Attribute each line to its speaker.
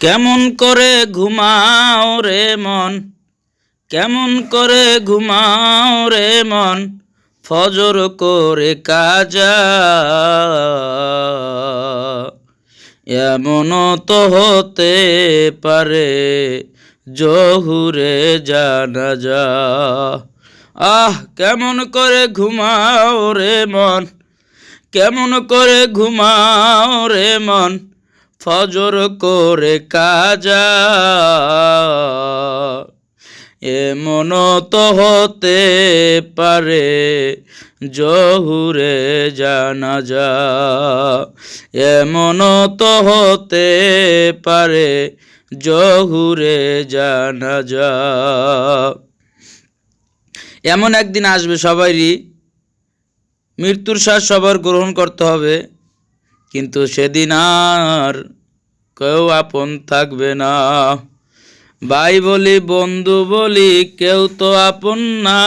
Speaker 1: কেমন করে ঘুমাও রে মন, কেমন করে ঘুমাও রে মন, ফজর করে কাজা। এমন তো হতে পারে জহুরে জানাজা। কেমন করে ঘুমাও রে মন, কেমন করে ঘুমাও রে মন, ফজর করে কাজা। এমন তো হতে পারে জহুরে জানাজা। এমন তো হতে পারে জহুরে জানাজা। এমন একদিন আসবে সবারই মৃত্যুর শ্বাস সবার গ্রহণ করতে হবে, কিন্তু সেদিন আর কেউ আপন থাকবে না। ভাই বলি বন্ধু বলি কেউ তো আপন না।